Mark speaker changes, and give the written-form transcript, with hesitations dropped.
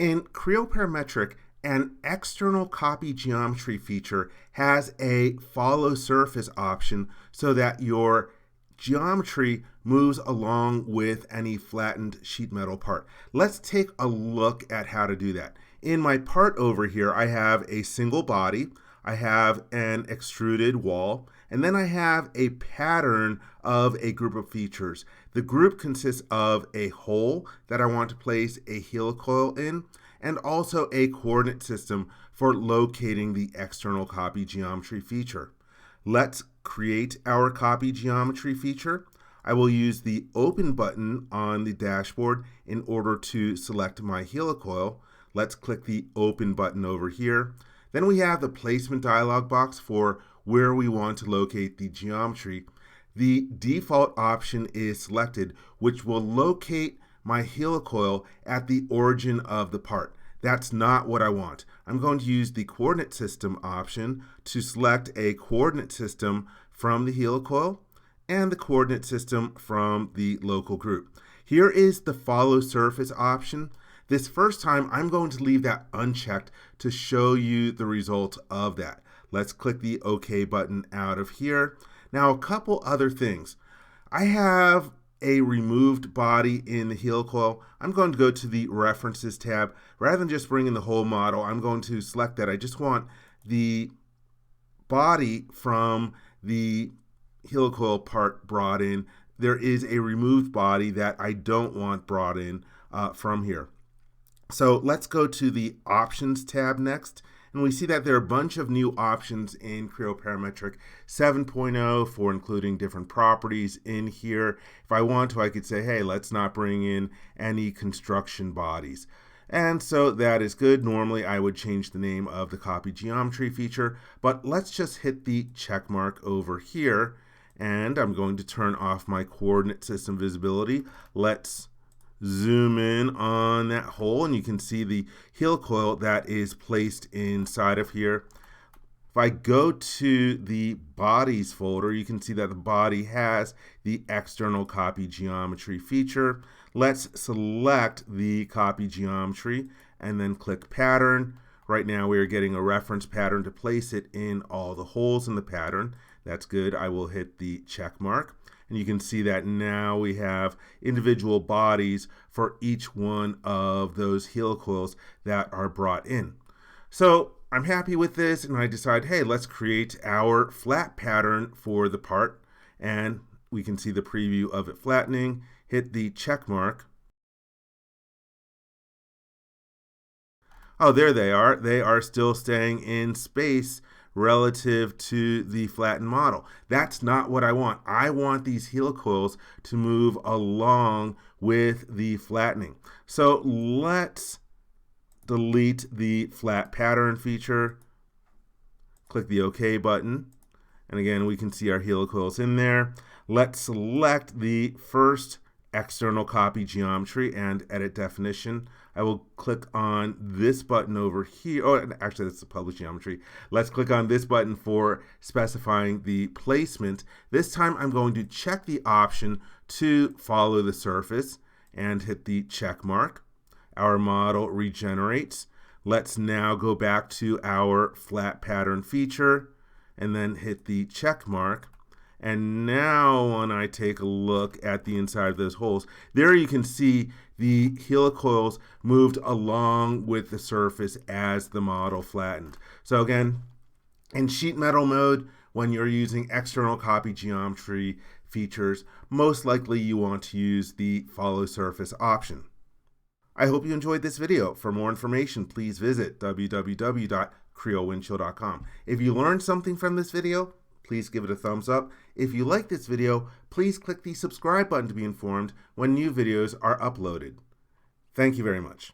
Speaker 1: In Creo Parametric, an external copy geometry feature has a follow surface option so that your geometry moves along with any flattened sheet metal part. Let's take a look at how to do that. In my part over here, I have a single body, I have an extruded wall, and then I have a pattern of a group of features. The group consists of a hole that I want to place a helicoil in, and also a coordinate system for locating the external copy geometry feature. Let's create our copy geometry feature. I will use the Open button on the dashboard in order to select my helicoil. Let's click the Open button over here. Then we have the placement dialog box for where we want to locate the geometry. The default option is selected, which will locate my helicoil at the origin of the part. That's not what I want. I'm going to use the coordinate system option to select a coordinate system from the helicoil and the coordinate system from the local group. Here is the follow surface option. This first time, I'm going to leave that unchecked to show you the result of that. Let's click the OK button out of here. Now, a couple other things. I have a removed body in the helicoil. I'm going to go to the References tab. Rather than just bring in the whole model, I'm going to select that. I just want the body from the helicoil part brought in. There is a removed body that I don't want brought in from here. So let's go to the Options tab next. And we see that there are a bunch of new options in Creo Parametric 7.0 for including different properties in here. If I want to, I could say, hey, let's not bring in any construction bodies. And so that is good. Normally, I would change the name of the copy geometry feature, but let's just hit the check mark over here. And I'm going to turn off my coordinate system visibility. Let's zoom in on that hole, and you can see the helicoil that is placed inside of here. If I go to the bodies folder, you can see that the body has the external copy geometry feature. Let's select the copy geometry and then click pattern. Right now we are getting a reference pattern to place it in all the holes in the pattern. That's good. I will hit the check mark. And you can see that now we have individual bodies for each one of those helicoils that are brought in. So I'm happy with this, and I decide, hey, let's create our flat pattern for the part. And we can see the preview of it flattening. Hit the check mark. Oh, there they are. They are still staying in space relative to the flattened model. That's not what I want. I want these helicoils to move along with the flattening. So let's delete the flat pattern feature. Click the OK button. And again, we can see our helicoils in there. Let's select the first external copy geometry and edit definition. I will click on this button over here. Oh, actually, that's the publish geometry. Let's click on this button for specifying the placement. This time, I'm going to check the option to follow the surface and hit the check mark. Our model regenerates. Let's now go back to our flat pattern feature and then hit the check mark. And now when I take a look at the inside of those holes, there you can see the helicoils moved along with the surface as the model flattened. So again, in sheet metal mode, when you're using external copy geometry features, most likely you want to use the follow surface option. I hope you enjoyed this video. For more information, please visit www.creowindshield.com. If you learned something from this video, please give it a thumbs up. If you like this video, please click the subscribe button to be informed when new videos are uploaded. Thank you very much.